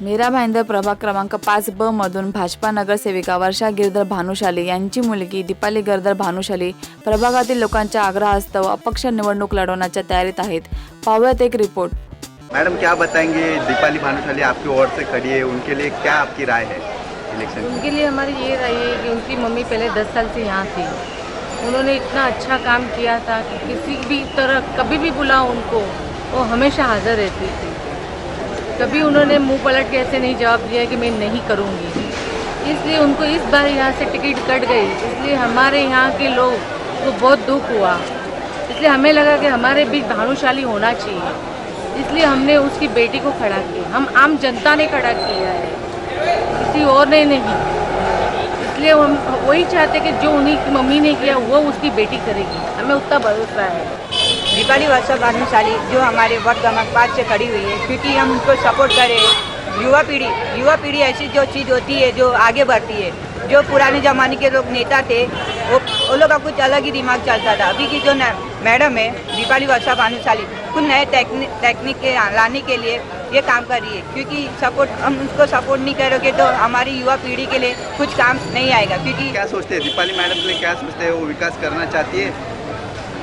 मीरा भाईंदर प्रभाग क्रमांक 5 ब मधून भाजपा नगरसेविका वर्षा गिरधर भानुशाली यांची मुलगी दीपाली गिरधर भानुशाली प्रभागातील लोकांच्या आग्रहास्तव अपक्ष निवडणूक लढवण्याच्या तयारीत आहेत. पाहूयात एक रिपोर्ट. मैडम क्या बताएंगे, दीपाली भानुशाली आपकी ओर से खड़ी है, उनके लिए क्या आपकी राय है इलेक्शन? उनके लिए हमारी ये राय है कि उनकी मम्मी पहले 10 साल से यहाँ थी. उन्होंने इतना अच्छा काम किया था कि किसी भी तरह कभी भी बुलाओ उनको वो हमेशा हाजिर रहती थी. कभी उन्होंने मुंह पलट के ऐसे नहीं जवाब दिया कि मैं नहीं करूँगी. इसलिए उनको इस बार यहाँ से टिकट कट गई. इसलिए हमारे यहाँ के लोग को बहुत दुख हुआ. इसलिए हमें लगा कि हमारे बीच भानुशाली होना चाहिए. इसलिए हमने उसकी बेटी को खड़ा किया. हम आम जनता ने खड़ा किया है, किसी और ने नहीं. इसलिए हम वही चाहते कि जो उन्हीं की मम्मी ने किया वो उसकी बेटी करेगी. हमें उतना भरोसा है. दीपाली वर्षा भानुशाली जो हमारे वार्ड क्रमांक 5 से खड़ी हुई है, क्योंकि हम उनको सपोर्ट करें. युवा पीढ़ी ऐसी जो चीज़ होती है जो आगे बढ़ती है. जो पुराने ज़माने के लोग नेता थे वो लोग का कुछ अलग ही दिमाग चलता था. अभी की जो मैडम है दीपाली वर्षा भानुशाली कुछ नए टेक्निक के लाने के लिए ये काम कर रही है. क्योंकि सपोर्ट हम उसको सपोर्ट नहीं करोगे तो हमारी युवा पीढ़ी के लिए कुछ काम नहीं आएगा. क्योंकि क्या सोचते हैं दीपाली मैडम के लिए, क्या सोचते हैं? वो विकास करना चाहती है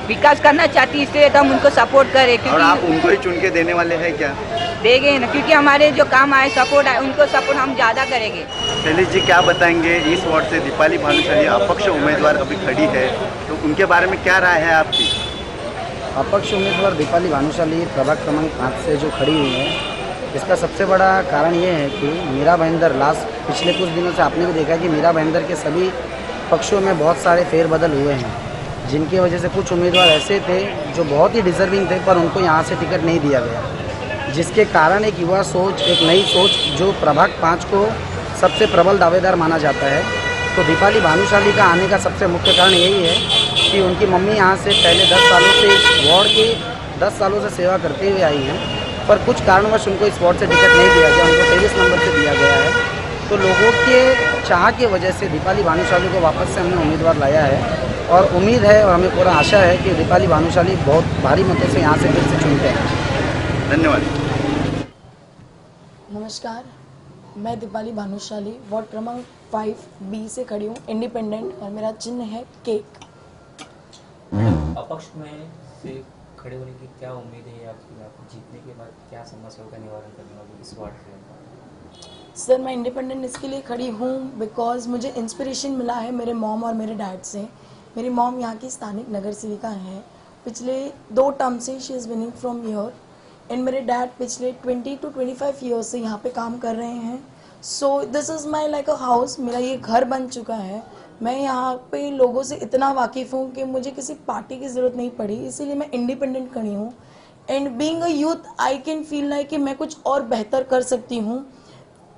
विकास करना चाहती है, इसलिए तो हम उनको सपोर्ट करें. और आप उनको ही चुन के देने वाले हैं क्या? देंगे ना, क्योंकि हमारे जो काम आए सपोर्ट आए उनको सपोर्ट हम ज़्यादा करेंगे. शैलेश जी क्या बताएंगे, इस वार्ड से दीपाली भानुशाली अपक्ष उम्मीदवार अभी खड़ी है, तो उनके बारे में क्या राय है आपकी? अपक्ष उम्मीदवार दीपाली भानुशाली प्रभाग क्रमांक 5 से जो खड़ी हुई है, इसका सबसे बड़ा कारण ये है कि मीरा भाईंदर पिछले कुछ दिनों से आपने भी देखा कि मीरा भाईंदर के सभी पक्षों में बहुत सारे फेरबदल हुए हैं, जिनकी वजह से कुछ उम्मीदवार ऐसे थे जो बहुत ही डिजर्विंग थे पर उनको यहाँ से टिकट नहीं दिया गया, जिसके कारण एक युवा सोच, एक नई सोच जो प्रभाग 5 को सबसे प्रबल दावेदार माना जाता है, तो दीपाली भानुशाली का आने का सबसे मुख्य कारण यही है कि उनकी मम्मी यहाँ से पहले 10 सालों से इस वार्ड की 10 सालों से सेवा करते हुए आई हैं, पर कुछ कारणवश उनको इस वार्ड से टिकट नहीं दिया गया, उनको 23 नंबर से दिया गया है. तो लोगों के चाह की वजह से दीपाली भानुशाली को वापस से हमने उम्मीदवार लाया है और उम्मीद है और हमें पूरा आशा है कि दीपाली भानुशाली बहुत भारी मतों से यहाँ से फिर से चुनते हैं. धन्यवाद. नमस्कार, मैं दीपाली भानुशाली वार्ड क्रमांक 5B से खड़ी हूँ, इंडिपेंडेंट, और मेरा चिन्ह है केक. अपक्ष में से खड़े होने की क्या उम्मीद है आपकी? आप जीतने के बाद क्या समस्याओं का निवारण करने वाले इस वार्ड से? सर, मैं इंडिपेंडेंट इसके लिए खड़ी हूँ बिकॉज मुझे इंस्पिरेशन मिला है मेरे मॉम और मेरे डैड से. मेरी मॉम यहाँ की स्थानिक नगर सेविका हैं. पिछले 2 टर्म से she is winning from year. And मेरे डैड पिछले 20 to 25 ईयर्स से यहाँ पे काम कर रहे हैं. So this is my like a house. मेरा ये घर बन चुका है. मैं यहाँ पे लोगों से इतना वाकिफ़ हूँ कि मुझे किसी पार्टी की ज़रूरत नहीं पड़ी, इसीलिए मैं इंडिपेंडेंट खड़ी हूँ. And being a youth I can feel like कि मैं कुछ और बेहतर कर सकती हूँ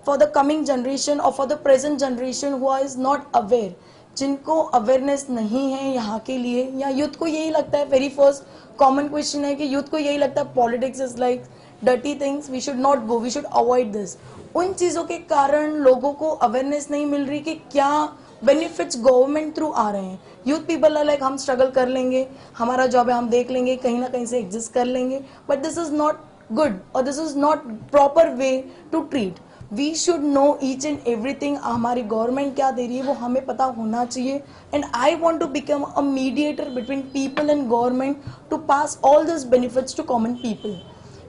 फॉर द कमिंग जनरेशन और for the present generation who is not aware, जिनको अवेयरनेस नहीं है यहाँ के लिए. या यूथ को यही लगता है, वेरी फर्स्ट कॉमन क्वेश्चन है कि यूथ को यही लगता है politics is like dirty things, we should not go, we should avoid this. उन चीज़ों के कारण लोगों को अवेयरनेस नहीं मिल रही कि क्या बेनिफिट्स गवर्नमेंट थ्रू आ रहे हैं. यूथ पीपल आर लाइक हम स्ट्रगल कर लेंगे, हमारा जॉब है, हम देख लेंगे, कहीं ना कहीं से एग्जिस्ट कर लेंगे. But this is not good और this is not proper way to treat. We should know each and everything. हमारी गवर्नमेंट क्या दे रही है वो हमें पता होना चाहिए. And I want to become a mediator between people and government to pass all this benefits to common people.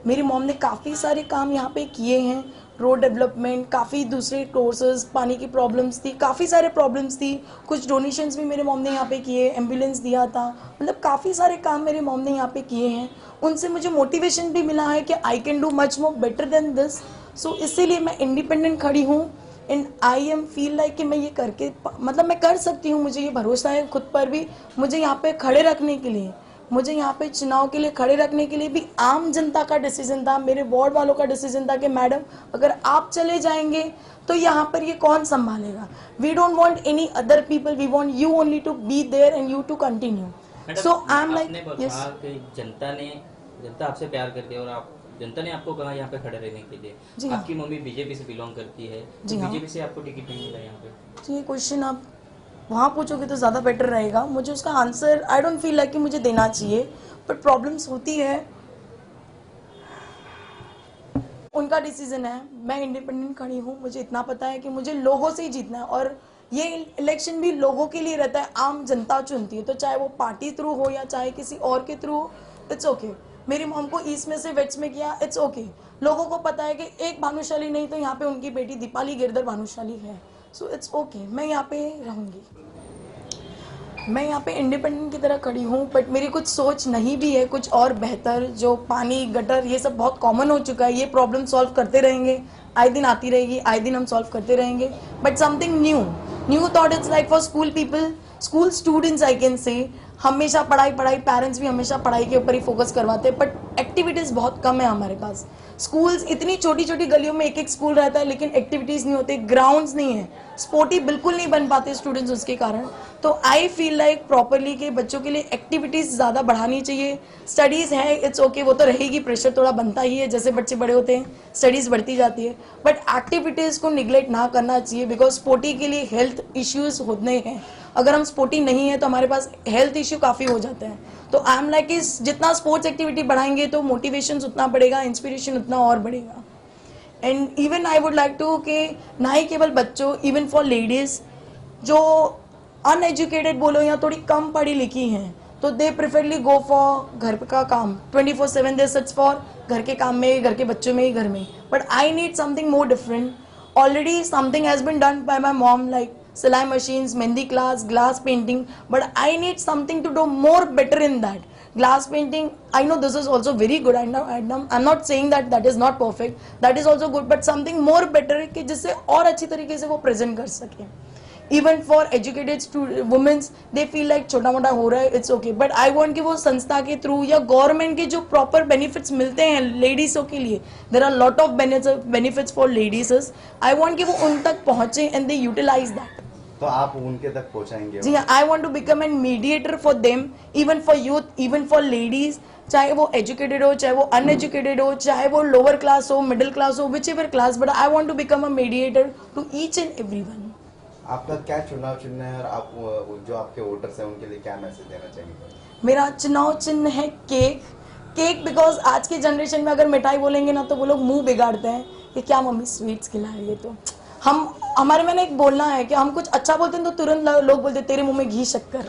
मेरी मॉम ने काफ़ी सारे काम यहाँ पे किए हैं, रोड डेवलपमेंट, काफ़ी दूसरे कोर्सेज, पानी की प्रॉब्लम्स थी, काफ़ी सारे प्रॉब्लम्स थी. कुछ डोनेशंस भी मेरे मॉम ने यहाँ पे किए, एम्बुलेंस दिया था, मतलब काफ़ी सारे काम मेरे मॉम ने यहाँ पे किए हैं. उनसे मुझे मोटिवेशन भी मिला है कि I can do much more better than this. So इसीलिए मैं इंडिपेंडेंट खड़ी हूँ. And I am feel like कि मैं ये करके मतलब मैं कर सकती हूँ. मुझे ये भरोसा है खुद पर भी. मुझे यहाँ पे खड़े रखने के लिए, मुझे यहाँ पे चुनाव के लिए खड़े रखने के लिए भी आम जनता का डिसीजन था, मेरे वार्ड वालों का डिसीजन था कि मैडम अगर आप चले जाएंगे तो यहाँ पर ये कौन संभालेगा. We don't want any other people, we want you only to be there and you to continue. So I am like yes. जनता आपसे प्यार करती है और जनता ने आपको कहा यहाँ पे खड़े रहने के लिए. जी आपकी मम्मी बीजेपी से बिलोंग करती है, जी हाँ. बीजेपी से आपको टिकट नहीं मिला यहाँ पे. जी, ये क्वेश्चन आप वहाँ पूछोगे तो ज़्यादा बेटर रहेगा. मुझे उसका answer I don't feel like कि मुझे देना चाहिए, बट प्रॉब्लम्स होती है. उनका डिसीजन है। मैं इंडिपेंडेंट खड़ी हूँ, मुझे इतना पता है कि मुझे लोगों से ही जीतना है और ये इलेक्शन भी लोगों के लिए रहता है, आम जनता चुनती है, तो चाहे वो पार्टी थ्रू हो या चाहे किसी और के थ्रू हो, इट्स ओके। मेरी मॉम को ईस्ट में से वेस्ट में किया, इट्स ओके। लोगों को पता है कि एक भानुशाली नहीं तो यहाँ पे उनकी बेटी दीपाली गिरधर भानुशाली है, सो इट्स ओके। मैं यहाँ पे रहूँगी, मैं यहाँ पे इंडिपेंडेंट की तरह खड़ी हूँ, बट मेरी कुछ सोच नहीं भी है कुछ और बेहतर। जो पानी गटर ये सब बहुत कॉमन हो चुका है, ये प्रॉब्लम सॉल्व करते रहेंगे, आए दिन आती रहेगी, आए दिन हम सॉल्व करते रहेंगे, but something new thought it's like for school people, school students I can say. हमेशा पढ़ाई, पेरेंट्स भी हमेशा पढ़ाई के ऊपर ही फोकस करवाते हैं, बट एक्टिविटीज़ बहुत कम है हमारे पास। स्कूल्स इतनी छोटी छोटी गलियों में एक स्कूल रहता है, लेकिन एक्टिविटीज़ नहीं होती, ग्राउंड्स नहीं है, स्पोर्टी बिल्कुल नहीं बन पाते स्टूडेंट्स उसके कारण। तो आई फील लाइक प्रॉपरली कि बच्चों के लिए एक्टिविटीज़ ज़्यादा बढ़ानी चाहिए। स्टडीज़ है, इट्स ओके, वो तो रहेगी, प्रेशर थोड़ा बनता ही है, जैसे बच्चे बड़े होते हैं स्टडीज़ बढ़ती जाती है, बट एक्टिविटीज़ को निगलेक्ट ना करना चाहिए, बिकॉज स्पोर्टी के लिए हेल्थ इश्यूज़ होते हैं। अगर हम स्पोर्टी नहीं है तो हमारे पास हेल्थ इश्यू काफ़ी हो जाते हैं। तो आई एम लाइक इस जितना स्पोर्ट्स एक्टिविटी बढ़ाएंगे तो मोटिवेशन उतना बढ़ेगा, इंस्पिरेशन उतना और बढ़ेगा। And even I would like to कि ना ही केवल बच्चों, इवन फॉर लेडीज़ जो अनएजुकेटेड बोलो या थोड़ी कम पढ़ी लिखी हैं, तो दे प्रेफरली गो फॉर घर का काम 24/7 दे सर्च फॉर घर के काम में, घर के बच्चों में ही, घर में। But I need something more different. Already something has been done by my mom, like सिलाई machines, mehndi class, glass painting, but I need something to do more better in that. Glass painting, I know this is also very good. I'm not saying that that is not perfect. That is also good, but something more better कि जिससे और अच्छी तरीके से वो present कर सके. Even for educated women, they feel like छोटा मोटा हो रहा है, it's okay. But I want कि वो संस्था के थ्रू या गवर्नमेंट के जो proper benefits मिलते हैं लेडीज़ों के लिए, there are lot of benefits for ladies. I want कि वो उन तक पहुँचे and they utilize that. तो आप उनके तक पहुंचाएंगे? जी हाँ, I want to become an mediator for them, even for youth, even for ladies, चाहे वो एजुकेटेड हो, चाहे वो अनएजुकेटेड हो, चाहे वो लोअर क्लास हो, मिडिल क्लास हो, whichever class, but I want to become a mediator to each and every one. आपका क्या चुनाव चिन्ह है और आप जो आपके वोटर्स हैं उनके लिए क्या मैसेज देना चाहेंगे? मेरा चुनाव चिन्ह है केक बिकॉज आज के जनरेशन में अगर मिठाई बोलेंगे ना तो वो लोग मुंह बिगाड़ते हैं कि क्या मम्मी स्वीट्स खिला रही है। तो हमारे में ना एक बोलना है कि हम कुछ अच्छा बोलते हैं तो तुरंत लोग बोलते तेरे मुंह में घी शक्कर,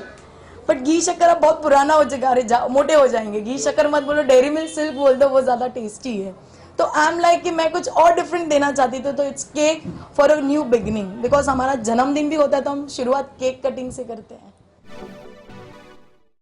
बट घी शक्कर अब बहुत पुराना हो जाएगा, मोटे हो जाएंगे। घी शक्कर मत बोलो, डेयरी मिल्क सिल्क बोल दो, वो ज़्यादा टेस्टी है। तो आई एम लाइक कि मैं कुछ और डिफरेंट देना चाहती थी, तो it's cake for a new beginning, because हमारा जन्मदिन भी होता है तो हम शुरुआत केक कटिंग से करते हैं।